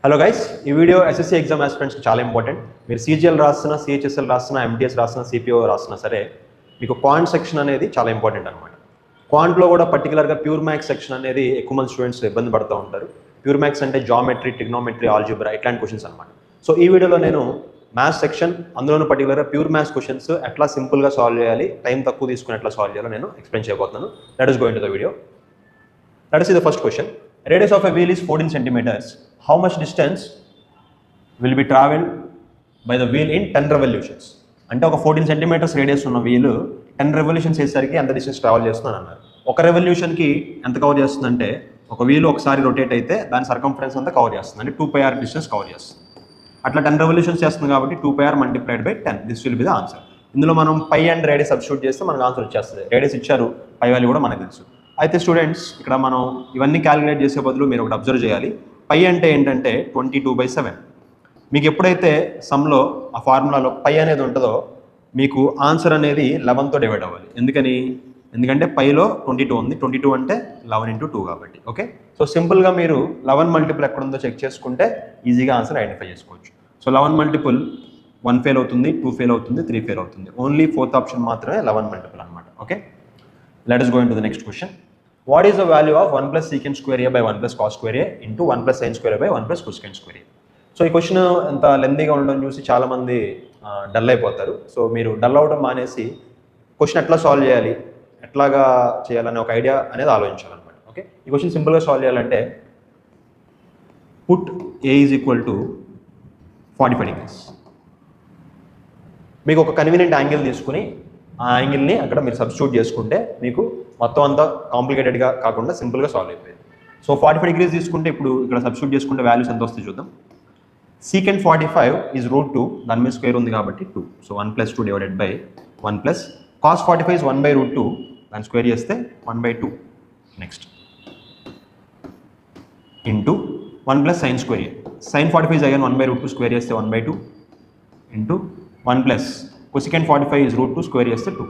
Hello guys, ఈ video SSC exam ఆస్పిరెంట్స్కి చాలా important. మీరు సీజీఎల్ రాస్తున్నా, సిహెచ్ఎస్ఎల్ రాస్తున్నా, ఎంటీఎస్ రాస్తున్నా, సిపిఓ రాస్తున్నా సరే మీకు క్వాంట్ సెక్షన్ అనేది చాలా ఇంపార్టెంట్ అనమాట. క్వాంట్లో కూడా పర్టికులర్గా ప్యూర్ మ్యాథ్స్ సెక్షన్ అనేది ఎక్కువ మంది స్టూడెంట్స్ ఇబ్బంది పడుతూ ఉంటారు. ప్యూర్ మ్యాథ్స్ అంటే జామెట్రీ, ట్రిగ్నోమెట్రీ, ఆల్జిబ్రా ఇట్లాంటి క్వశ్చన్స్ అనమాట. సో ఈ వీడియోలో నేను మ్యాథ్స్ సెక్షన్, అందులోనూ పర్టికులర్గా ప్యూర్ మ్యాథ్స్ క్వశ్చన్స్ ఎట్లా సింపుల్గా సాల్వ్ చేయాలి, టైం తక్కువ తీసుకుని ఎట్లా సాల్వ్ చేయాలో నేను ఎక్స్ప్లెయిన్ చేయబోతున్నాను. Let us go into the video. Let us see the first question. Radius of a wheel is 14 centimeters. How much distance will be traveled by the wheel in 10 revolutions? అంటే ఒక 14 centimetres radius ఉన్న wheel 10 revolutions వేసేసరికి ఎంత distance travel చేస్తుందని అన్నారు. ఒక రెవల్యూషన్కి ఎంత cover చేస్తుందంటే, ఒక వీల్ ఒకసారి రొటేట్ అయితే దాని సర్కంఫరెన్స్ అంతా కవర్ చేస్తుంది, అంటే 2πr డిస్టెన్స్ కవర్ చేస్తుంది. అట్లా 10 రెవల్యూషన్స్ చేస్తుంది కాబట్టి 2πr multiplied by 10, this will be the answer. ఇందులో మనం పై అండ్ రేడియస్ సబ్స్టిట్యూట్ చేస్తే మనకు ఆన్సర్ వచ్చేస్తుంది. రేడియస్ ఇచ్చారు, పై వాల్యూ కూడా మనకు తెలుసు. అయితే స్టూడెంట్స్, ఇక్కడ మనం ఇవన్నీ క్యాలిక్యులేట్ చేసే బదులు మీరు ఒకటి అబ్జర్వ్ చేయాలి. పై అంటే ఏంటంటే 22/7. మీకు ఎప్పుడైతే సమ్లో ఆ ఫార్ములాలో పై అనేది ఉంటుందో మీకు ఆన్సర్ అనేది 11తో డివైడ్ అవ్వాలి. ఎందుకంటే పైలో 22 ఉంది, 22 అంటే 11 × 2 కాబట్టి. ఓకే, సో సింపుల్గా మీరు 11 మల్టిపుల్ ఎక్కడ ఉందో చెక్ చేసుకుంటే ఈజీగా ఆన్సర్ ఐడెంటిఫై చేసుకోవచ్చు. సో 11 మల్టిపుల్ 1 ఫెయిల్ అవుతుంది, 2 ఫెయిల్ అవుతుంది, 3 ఫెయిల్ అవుతుంది. ఓన్లీ 4th ఆప్షన్ మాత్రమే 11 మల్టిపుల్ అనమాట. Okay, let us go into the next question. What is the value of 1 plus secant square a by 1 plus cos square a into 1 plus sin square a by 1 plus cosecant square a? So ఈ question ఎంత లెందీగా ఉండడం చూసి చాలామంది dull అయిపోతారు. So మీరు dull అవ్వడం మానేసి question ఎట్లా సాల్వ్ చేయాలి, ఎట్లాగా చేయాలనే ఒక ఐడియా అనేది ఆలోచించాలన్నమాట. ఓకే, ఈ క్వశ్చన్ సింపుల్గా సాల్వ్ చేయాలంటే put a is equal to 45 degrees. మీకు ఒక కన్వీనియంట్ యాంగిల్ తీసుకుని ఆ యాంగిల్ని అక్కడ మీరు సబ్స్టిట్యూట్ చేసుకుంటే మీకు మొత్తం అంతా కాంప్లికేటెడ్గా కాకుండా సింపుల్గా సాల్వ్ అయిపోయింది. సో 45 degrees తీసుకుంటే ఇప్పుడు ఇక్కడ సబ్స్టిట్యూట్ చేసుకుంటే వాల్యూస్ ఎంత వస్తాయి చూద్దాం. Secant 45 ఈజ్ √2, దాని మీద స్క్వేర్ ఉంది కాబట్టి 2. So 1 + 2 divided by 1 plus cos 45 is 1/√2, దాన్ని స్క్వేర్ చేస్తే 1/2 next into 1 plus sin square a. sin 45 is again 1/√2, square చేస్తే 1/2 into 1 plus cosecant 45 is √2, square చేస్తే 2.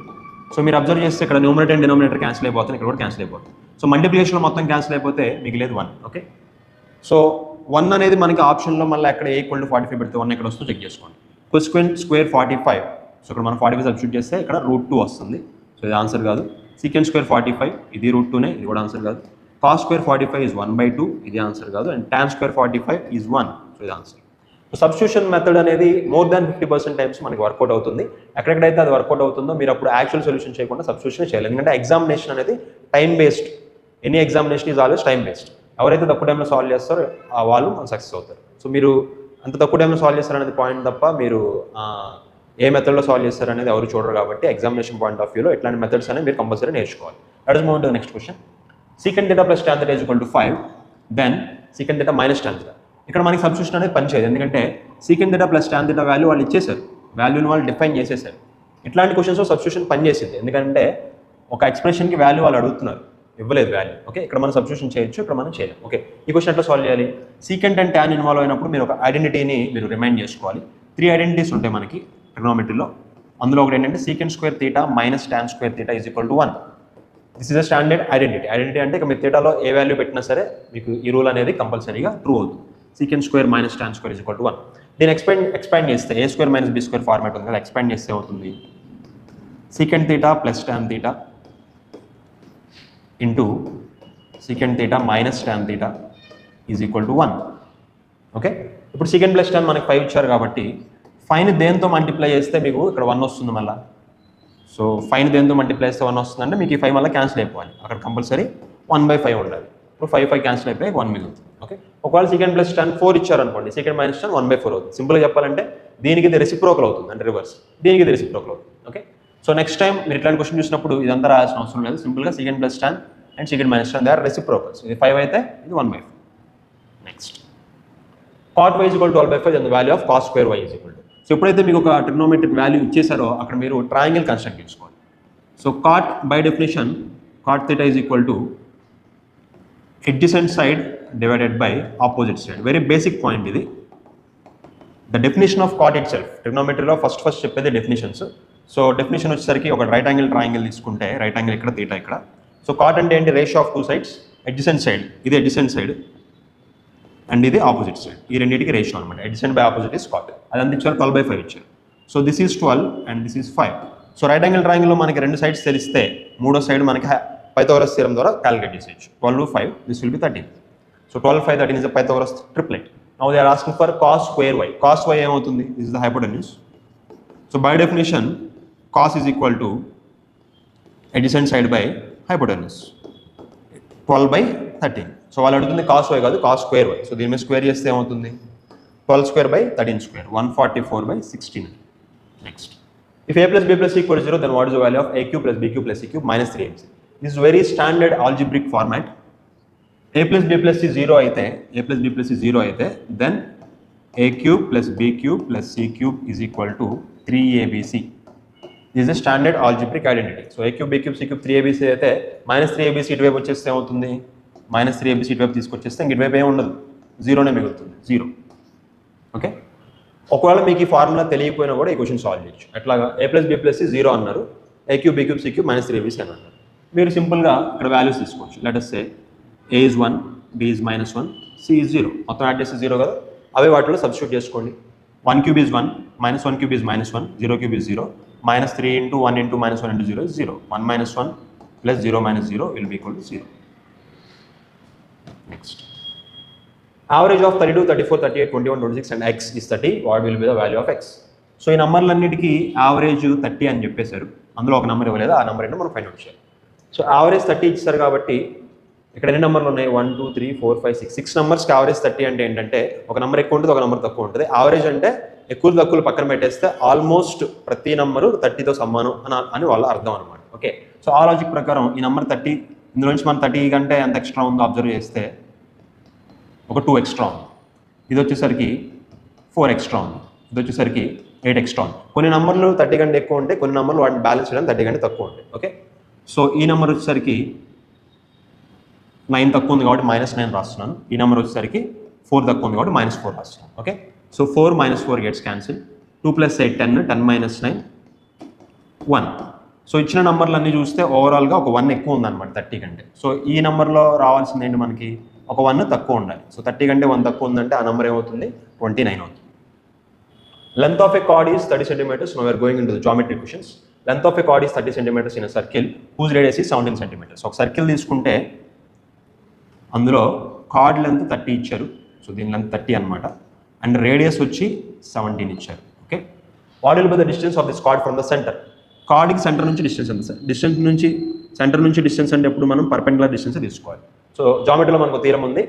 సో మీరు అబ్జర్వ్ చేస్తే ఇక్కడ న్యూమరేటర్ అండ్ డినామినేటర్ క్యాన్సిల్ అయిపోతుంది, ఇక్కడ కూడా క్యాన్సిల్ అయిపోతుంది. సో మల్టిప్లికేషన్లో మొత్తం క్యాన్సిల్ అయిపోతే మిగిలేదు 1. ఓకే, సో 1 అనేది మనకి ఆప్షన్లో మళ్ళీ అక్కడ a = 45 పెడితే 1 ఎక్కడ వస్తుందో చెక్ చేసుకోండి. cosecant square 45, సో ఇక్కడ మనం 45 సబ్స్టిట్యూట్ చేస్తే ఇక్కడ √2 వస్తుంది. సో ఇది ఆన్సర్ కాదు. secant square 45 ఇది √2నే, ఇది కూడా ఆన్సర్ కాదు. cos square 45 is 1/2, ఇది ఆన్సర్ కాదు. And tan square 45 is 1, so ఇది ఆన్సర్. సో సబ్స్టిట్యూషన్ మెథడ్ అనేది మోర్ దాన్ 50% టైమ్స్ మనకి వర్కౌట్ అవుతుంది. ఎక్కడెక్కడైతే అది వర్కౌట్ అవుతుందో మీరు అప్పుడు యాక్చువల్ సొల్యూషన్ చేయకుండా సబ్స్టిట్యూషన్ చేయాలి. ఎందుకంటే ఎగ్జామినేషన్ అనేది time based. Any examination is always time based. ఎవరైతే తక్కువ టైంలో సాల్వ్ చేస్తారో ఆ వాళ్ళు సక్సెస్ అవుతారు. సో మీరు అంత తక్కువ టైంలో సాల్వ్ చేస్తారనేది పాయింట్ తప్ప మీరు ఏ మెథడ్లో సాల్వ్ చేస్తారు అనేది ఎవరు చూడరు. కాబట్టి ఎగ్జామినేషన్ పాయింట్ ఆఫ్ వ్యూలో ఇట్లాంటి మెథడ్స్ అనేవి మీరు కంపల్సరీ నేర్చుకోవాలి. Let us move to the next question. Secant theta plus tan theta is equal to 5, then secant theta minus tan theta. ఇక్కడ మనకి సబ్స్టిట్యూషన్ అనేది పనిచేయదు, ఎందుకంటే secant theta plus tan theta value వాళ్ళు ఇచ్చేసారు, వాల్యూని వాళ్ళు డిఫైన్ చేసేసారు. ఇట్లాంటి క్వశ్చన్స్లో సబ్స్టిట్యూషన్ పనిచేసింది, ఎందుకంటే ఒక ఎక్స్ప్రెషన్కి వాల్యూ వాళ్ళు అడుగుతున్నారు, ఇవ్వలేదు వాల్యూ. ఓకే, ఇక్కడ మనం సబ్స్టిట్యూషన్ చేయొచ్చు, ఇక్కడ మనం చేయలేం. ఓకే, ఈ క్వశ్చన్ ఎట్లా సాల్వ్ చేయాలి? secant అండ్ tan ఇన్వాల్వ్ అయినప్పుడు మీరు ఒక ఐడెంటిటీని మీరు రిమైండ్ చేసుకోవాలి. 3 ఐడెంటిటీస్ ఉంటాయి మనకి ట్రిగ్నోమెట్రీలో. అందులో ఒకటి ఏంటంటే secant square theta minus tan square theta is equal to 1. This is a standard identity. Identity అంటే ఇక మీరు థీటాలో ఏ వాల్యూ పెట్టినా సరే మీకు ఈ రూల్ అనేది కంపల్సరీగా ట్రూ అవుతుంది. secant square minus tan square is equal to 1. దీన్ని ఎక్స్పాండ్ చేస్తే a² - b² ఫార్మాట్ ఉంది కదా, ఎక్స్పాండ్ చేస్తే అవుతుంది secant theta plus tan theta into secant theta minus tan theta is equal to 1. Okay, ఇప్పుడు secant plus tan మనకి 5 ఇచ్చారు కాబట్టి 5ని దేంతో మల్టిప్లై చేస్తే మీకు ఇక్కడ 1 వస్తుంది మళ్ళీ. సో 5ని దేంతో మల్టిప్లై చేస్తే 1 వస్తుందంటే మీకు ఈ 5 మళ్ళీ క్యాన్సిల్ అయిపోవాలి. అక్కడ కంపల్సరీ 1/5 ఉండాలి. ఇప్పుడు 5 క్యాన్సిల్ అయిపోయి 1 మిగులుతుంది. ఓకే, ఒకవేళ secant plus tan 4 ఇచ్చారనుకోండి, secant minus tan 1/4 అవుతుంది. సింపుల్గా చెప్పాలంటే దీనికి ఇది రెసిప్రోకల్ అవుతుంది, అంటే రివర్స్, దీనికి ఇది రెసిప్రోకల్ అవుతుంది. ఓకే, సో నెక్స్ట్ టైం మీరు ఇట్లాంటి క్వశ్చన్ చూసినప్పుడు ఇదంతా రాయాల్సిన అవసరం లేదు. సింపుల్గా secant plus tan and secant minus tan they are reciprocals. ఇది 5 అయితే ఇది 1/4. Next cot y is equal to 12/5 and the value of cos square y is equal to. So ఎప్పుడైతే మీకు ఒక ట్రిగ్నోమెట్రిక్ వాల్యూ ఇచ్చేసారో అక్కడ మీరు ట్రయాంగిల్ కన్స్ట్రక్ట్ చేసుకోవాలి. So cot by definition cot theta is equal to adjacent side divided by opposite side. Very basic point ఇది. The definition of cot itself, ట్రిగ్నోమెట్రీలో first చెప్పేది definitions. So definition వచ్చేసరికి ఒక right angle triangle తీసుకుంటే, right angle ఇక్కడ, theta ఇక్కడ. So cot అంటే ఏంటి? Ratio of 2 sides. adjacent side, ఇది adjacent side, అండ్ ఇది ఆపోజిట్ సైడ్. ఈ రెండింటికి రేషియో అనమాట. Adjacent by opposite is cot. అదంతా ఇచ్చారు 12/5 ఇచ్చారు. So this is 12 and this is 5. So right angle ట్రయాంగిల్లో మనకి రెండు సైడ్స్ తెలిస్తే మూడో సైడ్ మనకి పైథాగరస్ థియరం ద్వారా క్యాలిక్యులేట్ చేసేయచ్చు. 12, 5 this will be 13. So 12, 5, 13 is the Pythagoras triplet. Now they are asking for cos square y. Cos y ఏమవుతుంది? This is the hypotenuse. So by definition cos is equal to adjacent side by hypotenuse 12/13. So వాళ్ళు అడుగుతుంది cos y కాదు cos square y. So దీని మీద square చేస్తే ఏమవుతుంది? 12 square by 13 square 144/16. Next, if a plus b plus c equal to 0, then what is the value of a cube plus b cube plus c cube minus 3ac? This is very standard algebraic format. a plus b plus c 0 అయితే then a cube plus b cube plus c cube is equal to 3abc. This is the standard algebraic identity. So a cube, b cube, c cube 3abc అయితే minus 3abc ఇటువైపు వచ్చేస్తే ఏమవుతుంది? minus 3abc ఇటువైపు తీసుకొచ్చేస్తే ఇంక ఇటువైపు ఏమి ఉండదు, జీరోనే మిగులుతుంది, జీరో. ఓకే, ఒకవేళ మీకు ఈ ఫార్ములా తెలియకపోయినా కూడా ఈ క్వశ్చన్ సాల్వ్ చేయొచ్చు. ఎట్లాగా? a plus b plus c 0 అన్నారు, a cube, b cube, c cube minus 3abc అని అన్నారు. మీరు సింపుల్గా ఇక్కడ వాల్యూస్ తీసుకోవచ్చు. Let us say a is 1, b is -1, c is 0. మొత్తం యాడ్ చేస్తే 0 కదా, అవే వాటిలో సబ్స్టిట్యూట్ చేసుకోండి. 1 cube is 1, -1 cube is -1, 0 cube is 0, -3 into 1 into -1 into 0 is 0. 1 minus 1 plus 0 minus 0 will be equal to 0. Next, average of 32, 34, 38, 21, 26 and x is 30. What will be the value of x? So ఈ నెంబర్లన్నిటికీ average 30 అని చెప్పేశారు. అందులో ఒక number ఇవ్వలేదు, ఆ number ఏంటో మనం find out చేయాలి. సో యావరేజ్ 30 ఇచ్చారు కాబట్టి ఇక్కడ ఎన్ని నెంబర్లు ఉన్నాయి? 1, 2, 3, 4, 5, 6. 6 నెంబర్స్కి యావరేజ్ 30 అంటే ఏంటంటే ఒక నెంబర్ ఎక్కువ ఉంటుంది, ఒక నెంబర్ తక్కువ ఉంటుంది. యావరేజ్ అంటే ఎక్కువ తక్కువలు పక్కన పెట్టేస్తే ఆల్మోస్ట్ ప్రతి నెంబరు 30తో సమానం అని వాళ్ళ అర్థం అనమాట. ఓకే, సో ఆ లాజిక్ ప్రకారం ఈ నెంబర్ 30, ఇందులో నుంచి మనం 30 కంటే ఎంత ఎక్స్ట్రా ఉందో అబ్జర్వ్ చేస్తే ఒక 2 ఎక్స్ట్రా ఉంది. ఇది వచ్చేసరికి 4 ఎక్స్ట్రా ఉంది. ఇది వచ్చేసరికి 8 ఎక్స్ట్రా ఉంది. కొన్ని నెంబర్లు 30 కంటే ఎక్కువ ఉంటాయి, కొన్ని నెంబర్లు వాటిని బ్యాలెన్స్ చేయడానికి 30 కంటే తక్కువ ఉంటాయి. ఓకే, సో ఈ నెంబర్ వచ్చేసరికి 9 తక్కువ ఉంది కాబట్టి -9 రాస్తున్నాను. ఈ నెంబర్ వచ్చేసరికి 4 తక్కువ ఉంది కాబట్టి -4 రాస్తున్నాను. Okay, so 4 - 4 gets cancel. 2 + 8 10, 10 - 9 1. So ఇచ్చిన నెంబర్లు అన్నీ చూస్తే ఓవరాల్గా ఒక 1 ఎక్కువ ఉందన్నమాట 30 కంటే. సో ఈ నెంబర్లో రావాల్సింది ఏంటి? మనకి ఒక 1 తక్కువ ఉండాలి. సో 30 కంటే 1 తక్కువ ఉందంటే ఆ నెంబర్ ఏమవుతుంది? 29 అవుతుంది. Length of a chord is 30 centimeters. Now we are going into the geometry questions. Length of a chord is 30 centimeters in a circle whose radius is 17 centimeters. ఒక సర్కిల్ తీసుకుంటే అందులో కార్డ్ లెంత్ 30 ఇచ్చారు. So దీని length 30 అనమాట. And radius వచ్చి 17 ఇచ్చారు. Okay, what will be the distance of this card from the centre? కార్డ్కి centre నుంచి డిస్టెన్స్ ఎంత? డిస్టెన్స్ నుంచి సెంటర్ నుంచి డిస్టెన్స్ అంటే ఎప్పుడు మనం పర్పెండికులర్ డిస్టెన్స్ తీసుకోవాలి. సో జామెట్రీలో మనకు థీరం ఉంది,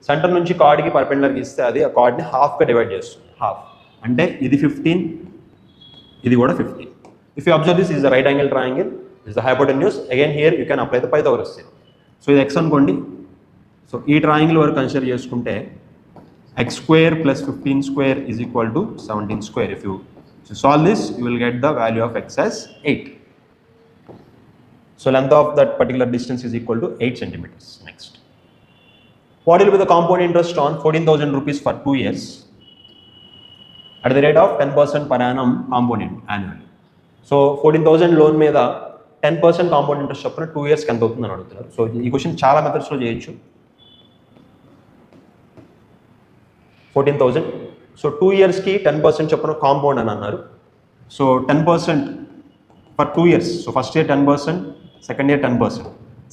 సెంటర్ నుంచి కార్డ్కి పర్పెండికులర్ ఇస్తే అది ఆ కార్డ్ని హాఫ్గా డివైడ్ చేస్తుంది. హాఫ్ అంటే ఇది 15, ఇది కూడా 15. If you observe this is the right angle triangle, is the hypotenuse. Again here you can apply the Pythagoras theorem. So ఇది x అనుకోండి. సో ఈ ట్రయాంగిల్ వరకు కన్సిడర్ చేసుకుంటే x² + 15² is equal to 17². If you solve this, you will get the value of x as 8. So length of that particular distance is equal to 8 centimeters. Next, what will be the compound interest on 14,000 rupees for 2 years at the rate of 10% per annum compound annually? So 14,000 loan మీద 10% compound interest చొప్పున 2 years ఎంత అవుతుందని అడుగుతున్నారు. So ఈ question చాలా మెథడ్స్లో చేయొచ్చు. 14,000, so 2 yearsకి 10% చొప్పున compound అని అన్నారు. So 10% for 2 years. So first year 10%, second year 10%.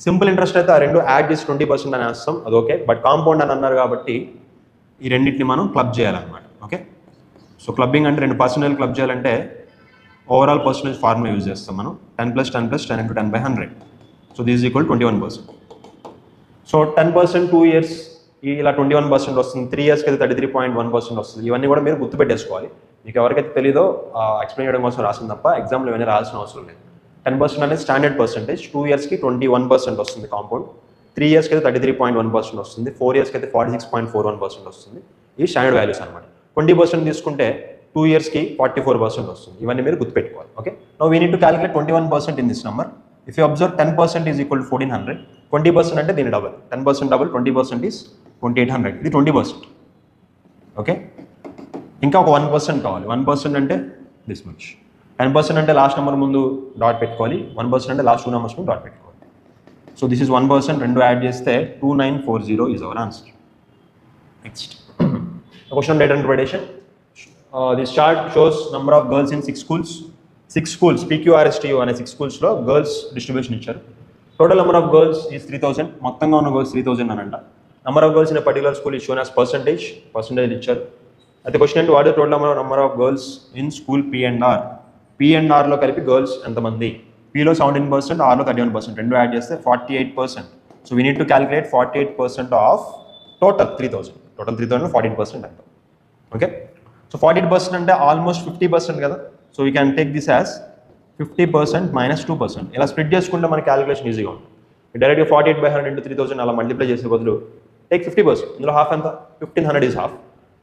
Simple interest అయితే ఆ రెండు యాడ్ చేసి 20% అని వేస్తాం, అది ఓకే. బట్ కాంపౌండ్ అని అన్నారు కాబట్టి ఈ రెండింటిని మనం క్లబ్ చేయాలన్నమాట. ఓకే, సో క్లబ్బింగ్ అంటే 2 పర్సెంటేజ్ క్లబ్ చేయాలంటే ఓవరాల్ పర్సెంటేజ్ ఫార్ములా యూజ్ చేస్తాం మనం. 10 + 10 + 10 × 10/100. So this is equal 21%. So 10% 2 years ఇలా 21% వస్తుంది. 3 yearsకి అయితే 33.1% వస్తుంది. ఇవన్నీ కూడా మీరు గుర్తుపెట్టేసుకోవాలి. మీకు ఎవరికైతే తెలీదో ఎక్స్ప్లెయిన్ చేయడం కోసం రాసింది తప్ప ఎగ్జామ్లో ఇవన్నీ రావాల్సిన అవసరం లేదు. 10% అనేది స్టాండర్డ్ పర్సెంటేజ్. 2 yearsకి 21% వస్తుంది కాంపౌండ్. 3 yearsకి అయితే 33.1% వస్తుంది. 4 yearsకి అయితే 46.41% వస్తుంది. ఈ స్టాండర్డ్ వాల్యూస్ అనమాట. 20% తీసుకుంటే 2 yearsకి 44% వస్తుంది. ఇవన్నీ మీరు గుర్తుపెట్టుకోవాలి. Okay, now we need to calculate 21% in this number. If you observe 10% is equal to 1400. 20% అంటే దీని డబుల్. 10% double, 20% is 2800. ఇది 20%. ఓకే, ఇంకా ఒక 1% కావాలి. 1% అంటే దిస్ మచ్. 10% అంటే లాస్ట్ నెంబర్ ముందు డాట్ పెట్టుకోవాలి. 1% అంటే లాస్ట్ 2 నెంబర్స్ ముందు డాట్ పెట్టుకోవాలి. So this is 1%. రెండు యాడ్ చేస్తే 2940 is our answer. Next, Question on data interpretation. This chart shows number of girls in 6 schools. 6 schools, PQRSTU అనే 6 schools-లో girls distribution ఇచ్చారు. Total number of girls is 3000. మొత్తంగా ఉన్న girls 3000 అనంట. Number of girls in a particular school is shown as percentage ఇచ్చారు. అయితే question ఏంటి, what is total number of girls in school P and R. P and Rలో కలిపి girls ఎంతమంది? Pలో 17%, Rలో 31%, రెండు add చేస్తే 48%. So we need to calculate 48% of total 3000. Total 3000 48% అంట. Okay, so 48% అంటే almost 50% కదా. So we can take this as 50% minus 2%. ఇలా split చేసుకుంటే మన క్యాలిక్యులేషన్ ఈజీగా ఉంటుంది. డైరెక్ట్గా 48/100 into 3000 అలా మల్టిప్లై చేసే బదులు టేక్ 50%. ఇందులో హాఫ్ ఎంత? 1500 ఈజ్ హాఫ్.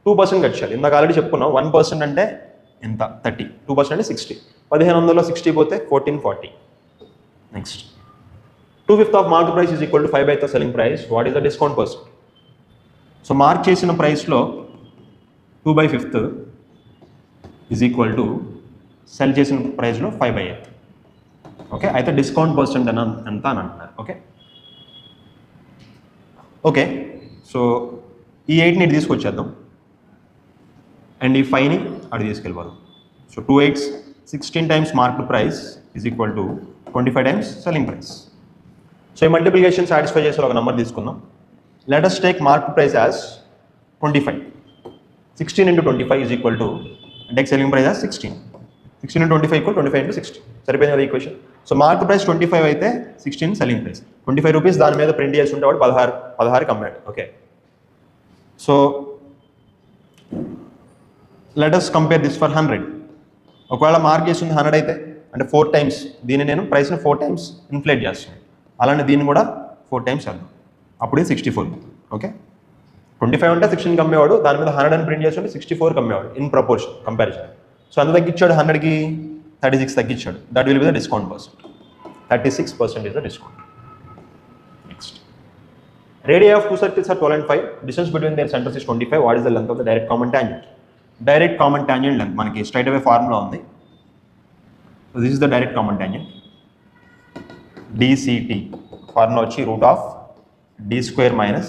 2% కట్టాలి. ఇందాక ఆల్రెడీ చెప్పుకున్నాం 1% అంటే ఎంత? 30. 2% అంటే 60. 1500లో 60 పోతే 1440. Next 2/5 of mark price is equal to 5/5 selling price. What is the discount percent? So mark చేసిన ప్రైస్లో 2/5 ఈజ్ ఈక్వల్ టు సెల్ చేసిన ప్రైస్లో 5/8. ఓకే, అయితే డిస్కౌంట్ పర్సెంట్ ఎంత అని అంటున్నారు. ఓకే, సో ఈ 8ని తీసుకొచ్చేద్దాం అండ్ ఈ 5ని అటు తీసుకెళ్ళిపోదాం. So 2 8s 16 times marked price is equal to 25 times selling price. So ఈ మల్టిప్లికేషన్ సాటిస్ఫై చేసే ఒక నెంబర్ తీసుకుందాం. Let us take marked price as 25. 16 into 25 is equal to take selling price as 16. 16 into 25 equal 25 into 60. సరిపోయింది కదా equation. So mark price 25 అయితే 16 selling price. 25 rupees దాని మీద print చేసి ఉంటే వాడు 16 అమ్మాడు. Okay, so let us compare this for 100. ఒకవేళ మార్క్ చేస్తుంది 100 అయితే అంటే 4 times దీన్ని నేను ప్రైస్ని 4 times ఇన్ఫ్లేట్ చేస్తాను. అలానే దీన్ని కూడా 4 times చేద్దాం. అప్పుడే 64. ఓకే, 25 అంటే 16 కమ్మేవాడు, దాని మీద 100 అని ప్రింట్ చేస్తుంటే 64 కమ్మేవాడు ఇన్ ప్రపోర్షన్ కంపారిజన్. సో అంత తగ్గించాడు, 100కి 36 తగ్గించాడు. That will be the discount percent. 36% is the discount. Next, radii of 2 circles are 12 and 5. Distance between their centers is 25. What is the length of the direct common tangent? Direct common tangent length మనకి straight అవే formula ఉంది. So this is the direct common tangent. DCT formula వచ్చి √d² minus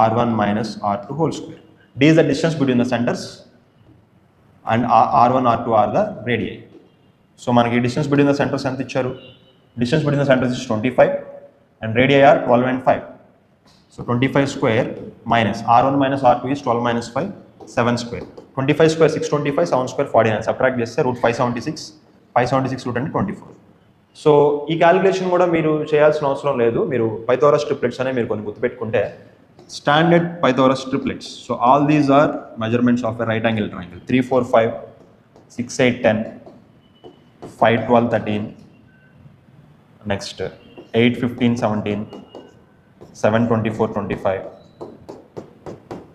r1 minus r2 whole square. D is the distance between the centers and r1 r2 are the radii. So మనకి distance between the centres ఎంత ఇచ్చారు? Distance between the centres is 25 and radii are 12 and 5. So 25 square minus r1 minus r2 is 12 minus 5, 7 square. 25 square 625, 7 square 49. Subtract చేస్తే √576 route అంటే 24. So ఈ calculation కూడా మీరు చేయాల్సిన అవసరం లేదు. మీరు పైథాగరస్ ట్రిప్లెట్స్ అనే మీరు కొన్ని గుర్తుపెట్టుకుంటే standard Pythagoras triplets. So all these are measurements of a right angle triangle. 3 4 5, 6 8 10, 5 12 13, next 8 15 17, 7 24 25.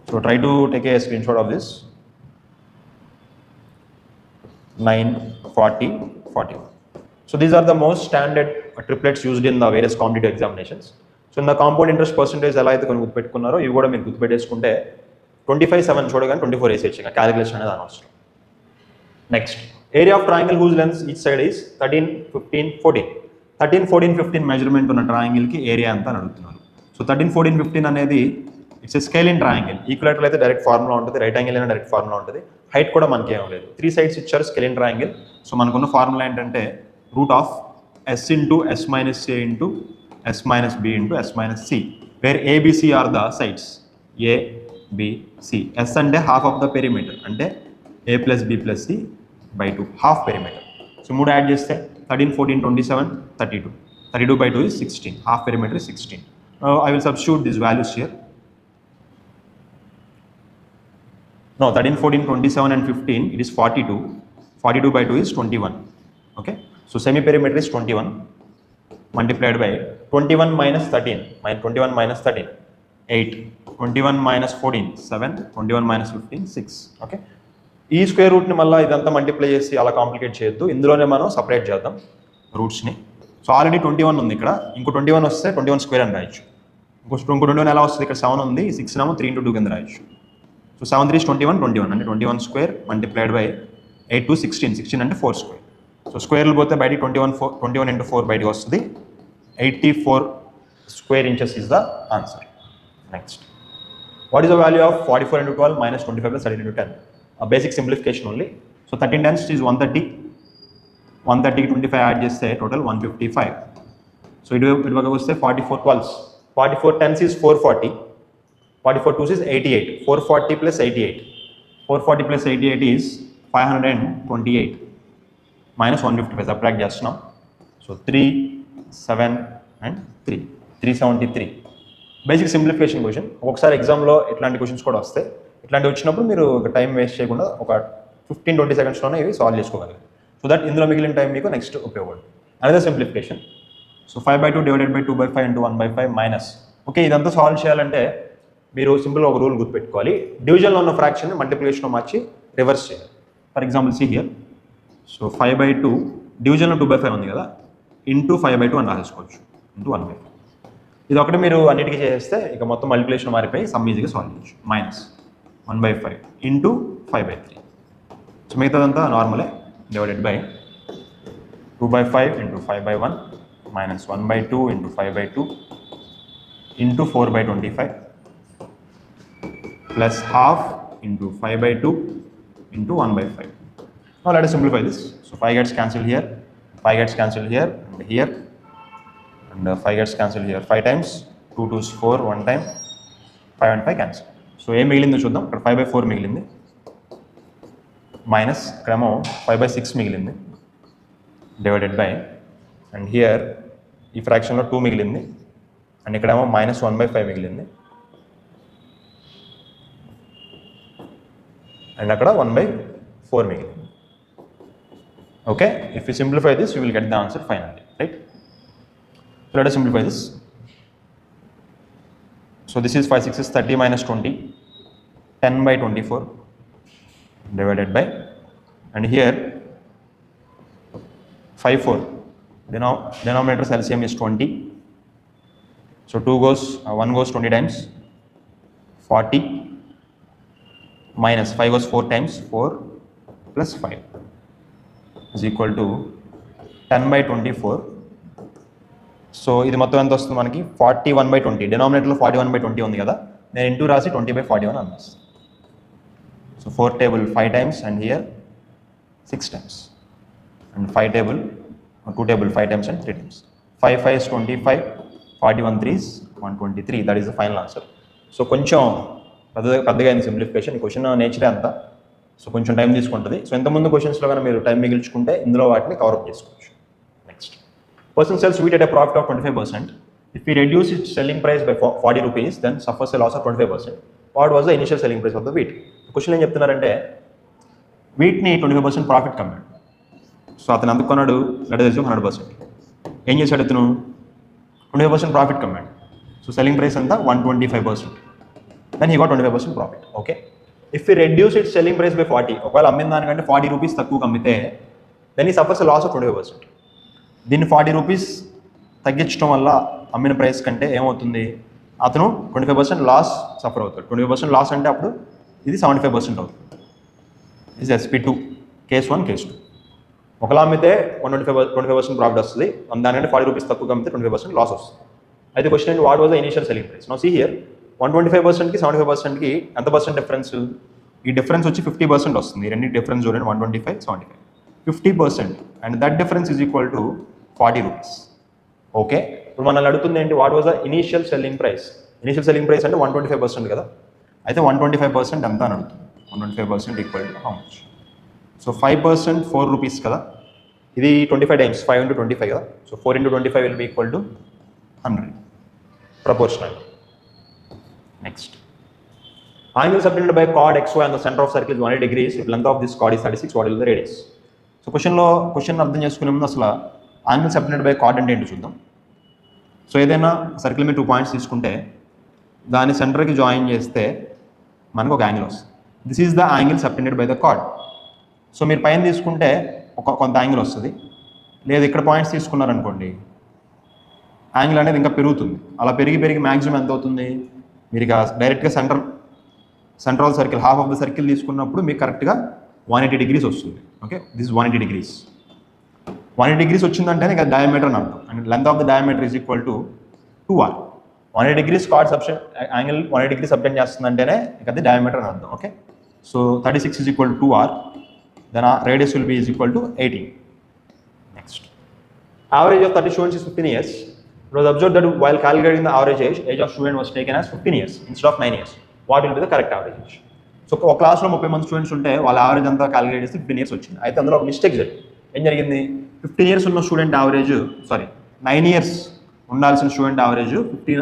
So try to take a screenshot of this. 9 40 41. So these are the most standard triplets used in the various competitive examinations. So in the compound interest percentage ఎలా అయితే కొన్ని గుర్తుపెట్టుకున్నారో ఇవి కూడా మీరు గుర్తుపెట్టేసుకుంటే 25 7 చూడగానే 24 వేసేయచ్చు. Calculation అనేది అనవసరం. Next, area of triangle whose lengths each side is 13 15 14. 13 14 15 measurement ఉన్న ట్రయాంగిల్కి ఏరియా ఎంత అని అడుగుతున్నారు. సో 13 14 15 అనేది it's a scale in triangle. ఈక్వలేటర్ అయితే డైరెక్ట్ ఫార్ములా ఉంటుంది, రైట్ యాంగిల్ అయినా డైరెక్ట్ ఫార్ములా ఉంటుంది. హైట్ కూడా మనకి ఏం లేదు. 3 sides ఇచ్చారు స్కేల్ ఇన్ ట్రయాంగిల్. సో మనకున్న ఫార్ములా ఏంటంటే √s into s minus a into s minus b into s minus c, where a b c are the sides. a b c. s అంటే half of the perimeter, అంటే a plus b plus c by 2, half perimeter. So 3 add చేస్తే 13 14 27 32. 32 by 2 is 16. Half perimeter is 16. I will substitute these values here. No, 13 14 27 and 15, it is 42. 42 by 2 is 21. Okay, so semi perimeter is 21 multiplied by 21 minus 13, 21 minus 13 8, 21 minus 14 7, 21 minus 15 6. Okay, ఈ square రూట్ని మళ్ళీ ఇదంతా multiply చేసి అలా complicate చేయొద్దు. ఇందులోనే మనం separate చేద్దాం రూట్స్ని. So already 21 ఉంది ఇక్కడ, ఇంకో 21 వస్తే 21 స్క్వేర్ అని రాయొచ్చు. ఇంకో 21 ఎలా వస్తుంది? ఇక్కడ 7 ఉంది, 6 ఏమో 3 into 2 కింద రాయొచ్చు. సో 7 3 is 21 అంటే 21 స్క్వేర్ మల్టిప్లైడ్ బై 8 2 16, 16 అంటే 4 స్క్వేర్. సో స్క్వేర్లు పోతే బయట 21 into 4 బయటకు వస్తుంది. 84 square inches is the answer. Next, What is the value of 44 into 12 minus 25 plus 13 into 10? A basic simplification only. So 13 times is 130. 130 25 add just say total 155. So it will say 44 12s. 44 10s is 440. 44 2s is 88. 440 plus 88. 440 plus 88 is 528 minus 155. Subtract just now. So 3, 7 and 3. 373. Basic simplification question. ఒకసారి ఎగ్జామ్లో ఇట్లాంటి questions కూడా వస్తాయి. ఇట్లాంటి వచ్చినప్పుడు మీరు ఒక time waste చేయకుండా ఒక 15-20 సెకండ్స్లోనే ఇవి సాల్వ్ చేసుకోగలరు. సో దట్ ఇందులో మిగిలిన టైం మీకు నెక్స్ట్ ఉపయోగపడుతుంది. Another simplification. So 5/2 divided by 2/5 into 1/5 minus. Okay, ఇదంతా సాల్వ్ చేయాలంటే మీరు సింపుల్గా ఒక రూల్ గుర్తుపెట్టుకోవాలి. డివిజన్లో ఉన్న ఫ్రాక్షన్ని మల్టిప్లికేషన్లో మార్చి రివర్స్ చేయాలి. For example see here. So 5/2 డివిజన్లో 2/5 ఉంది కదా, ఇంటూ 5/2 అని రాసేసుకోవచ్చు, ఇంటూ 1/5. ఇది ఒకటి మీరు అన్నిటికీ చేస్తే ఇక మొత్తం మల్టిప్లికేషన్ మారిపోయి సమ్ ఈజీగా సాల్వ్ చేయొచ్చు. Minus 1/5 into 5/3. సో మిగతాదంతా నార్మలే. Divided by 2/5 into 5/1 minus 1/2 into 5/2 into 4/25 plus half into 5/2 into 1/5. Now let us simplify this. So 5 gets cancelled here, 5 gets cancelled here and here, and 5 gets cancelled here 5 times, 2 2s 4 1 time, 5 and 5 cancel. So ఏ మిగిలిందో చూద్దాం. ఇక్కడ 5/4 మిగిలింది, minus ఇక్కడేమో 5/6 మిగిలింది, divided by, and here ఈ ఫ్రాక్షన్లో 2 మిగిలింది, and ఇక్కడేమో minus 1/5 మిగిలింది, and అక్కడ 1/4 మిగిలింది. Okay, if you simplify this, you will get the answer finally, right? So let us simplify this. So this is 5 6 is 30 minus 20, 10/24 divided by, and here 5 4, denominator's LCM is 20. So 1 goes 20 times, 40 minus 5 goes 4 times, 4 plus 5 is equal to 10/24. So ఇది మొత్తం ఎంత వస్తుంది మనకి? 41/20. డినామినేటర్లో 41/20 ఉంది కదా, నేను into రాసి 20/41 అనిపిస్తుంది. So 4 table 5 times, and here 6 times, and 2 table 5 times and 3 times. 5 5 is 25, 41 3 is 123. That is the final answer. So కొంచెం పెద్దగా అయింది సింప్లిఫికేషన్. ఈ క్వశ్చన్ నేచరే అంతా, సో కొంచెం టైం తీసుకుంటుంది. సో ఇంతకుముందు క్వశ్చన్స్లో కానీ మీరు టైం మిగిల్చుకుంటే ఇందులో వాటిని కవరప్ చేసుకోవచ్చు. Next, person cells wheat at a profit of 25%. If we reduce its selling price by 40 rupees, then suffers a loss of 25%. What was the initial selling price of the wheat? Question ఏం చెప్తున్నారంటే, వీట్ని 25% profit కమ్మాడు. So అతను అందుకున్నాడు, let us assume 100%. ఏం చేశాడు అతను? 25% profit కమ్మాడు. So selling price అంతా 125%. Then he got 25% profit. Okay, if you reduce it selling price by 40, ఒకవేళ అమ్మిన దానికంటే 40 రూపీస్ తక్కువ అమ్మితే, దెన్ ఈ సఫర్స్ లాస్ ఆఫ్ 25%. దీన్ని 40 రూపీస్ తగ్గించడం వల్ల అమ్మిన ప్రైస్ కంటే ఏమవుతుంది? అతను 25% లాస్ సఫర్ అవుతాడు. 25% లాస్ అంటే అప్పుడు ఇది 75% అవుతుంది. ఇది SP2, కేస్ 1, కేస్ 2. ఒకలా అమ్మితే 25% ప్రాఫిట్ వస్తుంది, దానికంటే 40 రూపీస్ తక్కువ అమ్మితే 25% లాస్ వస్తుంది. అయితే క్వశ్చన్ ఏంటి, what was the initial selling price? Now see here, 125%కి 75%కి ఎంత పర్సెంట్ డిఫరెన్స్? ఈ డిఫరెన్స్ వచ్చి 50% వస్తుంది. ఈ రెండు డిఫరెన్స్ చూడండి, 125 75, 50%, and that difference is equal to 40 rupees. Okay, ఇప్పుడు మనల్ని అడుగుతుంది ఏంటి, what was the initial selling price? Initial selling price అంటే 125% కదా, అయితే 125% ఎంత అని అడుగుతుంది. 125% equal to how much? So 5% 4 rupees కదా, ఇది 25 టైమ్స్ 5 into 25 కదా, so 4 into 25 will be equal to 100 proportional. Next, angle subtended by chord XY on the center of circle is 180 degrees. If length of this chord is 36, what is the radius? So question అర్థం చేసుకునే ముందు అసలు angle subtended by card అంటే ఏంటో చూద్దాం. So ఏదైనా circle మీద 2 points తీసుకుంటే దాని సెంటర్కి జాయిన్ చేస్తే మనకు ఒక యాంగిల్ వస్తుంది. This is the angle subtended by the card. So మీరు పైన తీసుకుంటే కొంత యాంగిల్ వస్తుంది, లేదు ఇక్కడ పాయింట్స్ తీసుకున్నారనుకోండి, యాంగిల్ అనేది ఇంకా పెరుగుతుంది. అలా పెరిగి మ్యాక్సిమం ఎంత అవుతుంది? మీరు ఇక డైరెక్ట్గా central circle half of the circle తీసుకున్నప్పుడు మీకు కరెక్ట్గా 180 degrees వస్తుంది. Okay, this 180 degrees. 180 degrees వచ్చిందంటే ఇక డయామీటర్ అని అర్థం, and length of the diameter is equal to 2r. 180 degrees chord angle 180 degrees subtend చేస్తుందంటేనే ఇక అది డయామీటర్ అని అర్థం. Okay, so 36 is equal to 2r, then our radius will be is equal to 18. Next, average of 30 students is 15 years. It was observed that while calculating the average age of student was taken as 15 years instead of 9 years. What will be the correct average age? So ఒక క్లాస్లో 30 మంది students ఉంటే వాళ్ళ average అంతా calculate చేస్తే 15 years వచ్చింది. అయితే అందులో ఒక మిస్టేక్ జరిగింది. ఏం జరిగింది? 15 years ఉన్న స్టూడెంట్ యావరేజ్ 9 years ఉండాల్సిన స్టూడెంట్ యావరేజ్ 15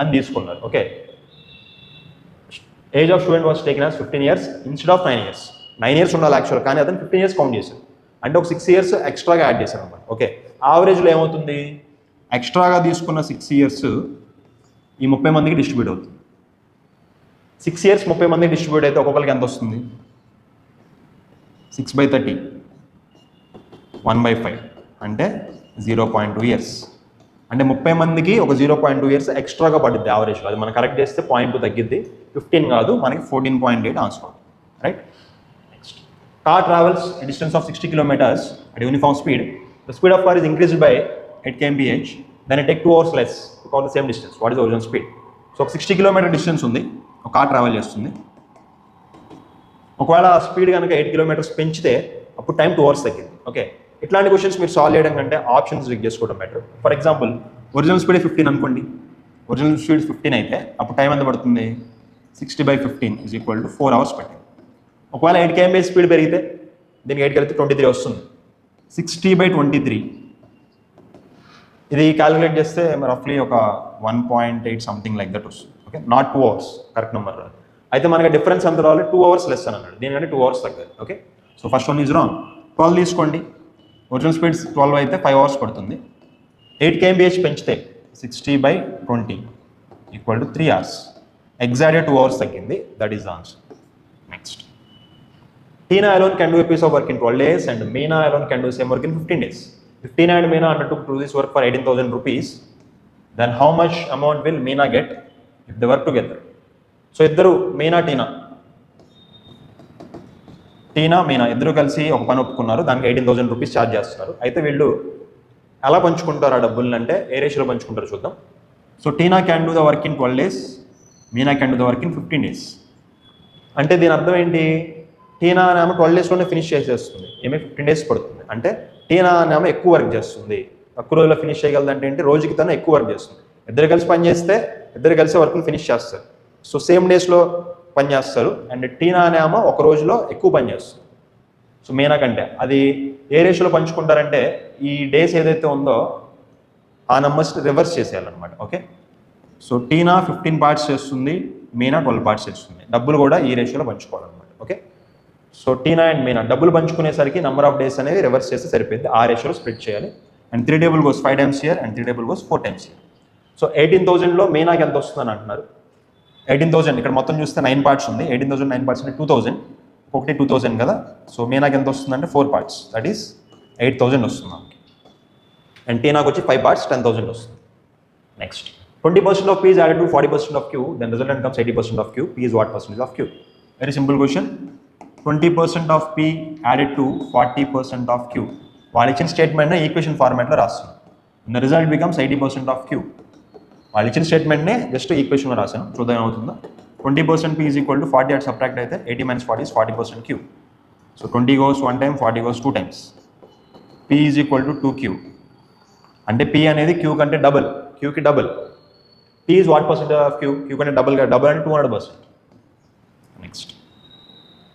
అని తీసుకున్నారు. Okay, age of student was taken as 15 years instead of 9 years. 9 years ఉండాలి యాక్చువల్, కానీ అతను 15 years కౌంట్ చేశారు. అంటే ఒక 6 years ఎక్స్ట్రాగా యాడ్ చేశారు అనమాట. ఓకే, యావరేజ్లో ఏమవుతుంది? ఎక్స్ట్రాగా తీసుకున్న 6 years ఈ 30 మందికి డిస్ట్రిబ్యూట్ అవుతుంది. 6 years 30 మందికి డిస్ట్రిబ్యూట్ అయితే ఒక్కొక్కరికి ఎంత వస్తుంది? 6/30 1/5 అంటే 0.2 years. అంటే 30 మందికి ఒక 0.2 years ఎక్స్ట్రాగా పడుద్ది యావరేజ్లో. అది మనం కరెక్ట్ చేస్తే 0.2 తగ్గిద్ది, 15 కాదు, మనకి 14.8 answer. Right. Next, car travels distance of 60 kilometers at uniform speed. The speed of car is increased by 8 kmph. Then it take 2 hours less to cover the same distance. What is the original speed? So 60 kilometer distance ఉంది, ఒక car travel చేస్తుంది. ఒకవేళ speed కనుక 8 kilometers పెంచితే అప్పుడు time 2 hours తగ్గింది. Okay, ఇట్లాంటి questions మీరు సాల్వ్ చేయడం కంటే ఆప్షన్స్ రిక్ చేసుకోవడం better. For example, original speed 15 అనుకోండి. ఒరిజినల్ స్పీడ్ 15 అయితే అప్పుడు టైం ఎంత పడుతుంది? 60/15 is equal to 4 hours పట్టింది. ఒకవేళ 8 km స్పీడ్ పెరిగితే దీనికి 8 కలిపితే 23 వస్తుంది. 60/23 ఇది క్యాలిక్యులేట్ చేస్తే రఫ్లీ ఒక 1.8 సంథింగ్ లైక్ దట్ వస్తుంది. Okay, not 2 hours, correct number రాదు. అయితే మనకి డిఫరెన్స్ ఎంత రావాలి? 2 hours లెస్ అని అన్నాడు, దీనికంటే 2 hours తగ్గాలి. Okay, so first one is wrong. 12 తీసుకోండి. ఒరిజినల్ స్పీడ్ 12 అయితే 5 hours పడుతుంది. 8 kmph పెంచితే 60/20 ఈక్వల్ టు 3 hours. ఎగ్జాక్ట్గా 2 hours తగ్గింది. That is the answer. Next, Tina alone can do a piece of work in 12 days and Meena alone can do the same work in 15 days. If Tina and Meena undertook to do this work for 18,000 rupees, then how much amount will Meena get if they work together? So ఇద్దరు Meena, Meena ఇద్దరు కలిసి ఒక పని ఒప్పుకున్నారు, దానికి 18,000 rupees charge చేస్తున్నారు. అయితే వీళ్ళు ఎలా పంచుకుంటారు ఆ డబ్బులు అంటే ఏ రేషియోలో పంచుకుంటారు చూద్దాం. So Tina can do the work in 12 days, Meena can do the work in 15 days. అంటే దీని అర్థం ఏంటి? టీనా అనేమో 12 daysలోనే ఫినిష్ చేసేస్తుంది, ఏమే 15 days పడుతుంది. అంటే టీనా అనేమో ఎక్కువ వర్క్ చేస్తుంది, తక్కువ రోజుల్లో ఫినిష్ చేయగలదు. అంటే ఏంటి? రోజుకి తను ఎక్కువ వర్క్ చేస్తుంది. ఇద్దరు కలిసి పని చేస్తే ఇద్దరు కలిసి వర్క్ని ఫినిష్ చేస్తారు. సో సేమ్ డేస్లో పని చేస్తారు. అండ్ టీనా అనేమో ఒక రోజులో ఎక్కువ పని చేస్తుంది. సో మీనా కంటే అది ఏ రేషియోలో పంచుకుంటారంటే ఈ డేస్ ఏదైతే ఉందో ఆ నెంబర్స్ రివర్స్ చేసేయాలన్నమాట. ఓకే, సో టీనా 15 parts చేస్తుంది, మీనా 12 parts చేస్తుంది. డబ్బులు కూడా ఈ రేషియోలో పంచుకోవాలన్నమాట. Okay, so Tina and Meena డబ్బులు పంచుకునేసరికి నెంబర్ ఆఫ్ డేస్ అనేవి రివర్స్ చేస్తే సరిపోయింది. ఆ రేషియోలో స్ప్లిట్ చేయాలి. And 3 table goes 5 times here and 3 table goes 4 times here. So 18,000లో మీనాకి ఎంత వస్తుందని అంటున్నారు. 18,000 ఇక్కడ మొత్తం చూస్తే 9 parts ఉంది. 18,000 9 parts అంటే 2,000, ఒకటి 2,000 కదా. సో మీనాకి ఎంత వస్తుందంటే 4 parts, దట్ ఈస్ 8,000 వస్తుంది మనకి. అండ్ టీనాకి వచ్చి 5 parts 10,000 వస్తుంది. Next, 20% of P is added to 40% of Q, then resultant comes 80% of Q. P is what percentage of Q? Very simple question. 20% of P added to 40% of Q. వాళ్ళు ఇచ్చిన స్టేట్మెంట్ని equation ఫార్మాట్లో రాస్తాను. The result becomes 80% of Q. వాళ్ళు ఇచ్చిన స్టేట్మెంట్ని just ఈక్వేషన్లో రాశాను, చూద్దాం ఏమవుతుందో. 20% P is equal to 40 at subtract అయితే 80 minus 40 is 40% Q. So 20 goes 1 time, 40 goes 2 times. P is equal to 2Q. అంటే P అనేది Q కంటే డబుల్, Qకి డబుల్. P is what percentage of Q? Q కంటే డబుల్ అంటే 200%. Next,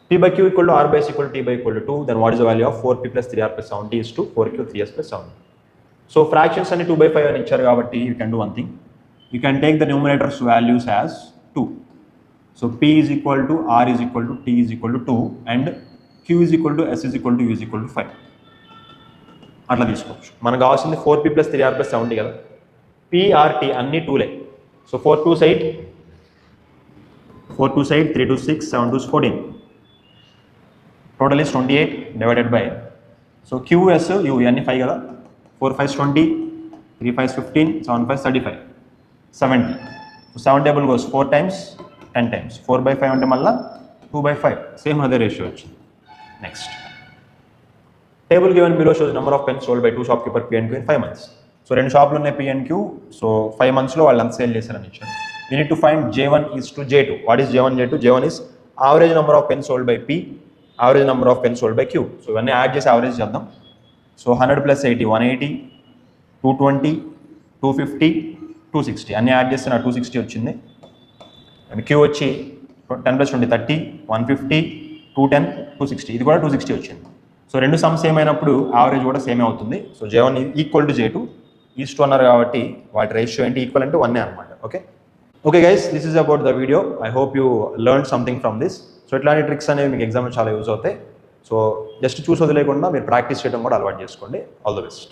P by Q equal to R by S equal to T by equal to 2, then what is the value of 4P plus 3R plus 70 is to 4Q 3S plus 70. So fractions అని 2/5 అని ఇచ్చారు కాబట్టి you can do one thing. You can take the numerators values as 2. So P is equal to R is equal to T is equal to 2 and Q is equal to S is equal to U is equal to 5. అట్లా తీసుకోవచ్చు. మనకు కావాల్సింది 4P plus 3R plus 70 కదా. P, R, T అన్ని 2లే. So 4 2s 8, 4 2s 8, 3 2s 6, 7 2s 14. Total is 28 divided by, so Q, S, U ఇవన్నీ 5 కదా. 4 5s 20, 3 5s 15, 7 5s 35, 70. So 7 table goes 4 times, 10 times. 4/5 అంటే మళ్ళీ 2/5, సేమ్ అదే రేషియో వచ్చింది. Next, table given below shows number of pens sold by 2 shopkeeper P and Q in 5 months. So 2 షాపులు ఉన్నాయి P and Q. So 5 monthsలో వాళ్ళు ఎంత sale చేశారని ఇచ్చారు. We need to find J1 is to J2. What is J1, J2? J1 is average number of pens sold by P, average number of pens sold by Q. So ఇవన్నీ add చేసి average చేద్దాం. So 100 + 80 180, 220, 250, 260 అన్నీ add చేస్తే నాకు 260 వచ్చింది. And Q వచ్చి 10 + 20 30, 150, 210, 260 ఇది కూడా 260 వచ్చింది. సో రెండు సమ్ సేమ్ అయినప్పుడు యావరేజ్ కూడా సేమే అవుతుంది. So J1 equal to J2 east అన్నారు కాబట్టి వాటి రేషియో ఏంటి ఈక్వల్ అంటే 1 అనమాట. Okay guys, this is about the video. I hope you learn something from this. So ఇట్లాంటి ట్రిక్స్ అనేవి మీకు ఎగ్జామ్లో చాలా యూజ్ అవుతాయి. సో జస్ట్ చూసి వదిలేకుండా మీరు ప్రాక్టీస్ చేయడం కూడా అలవాటు చేసుకోండి. All the best.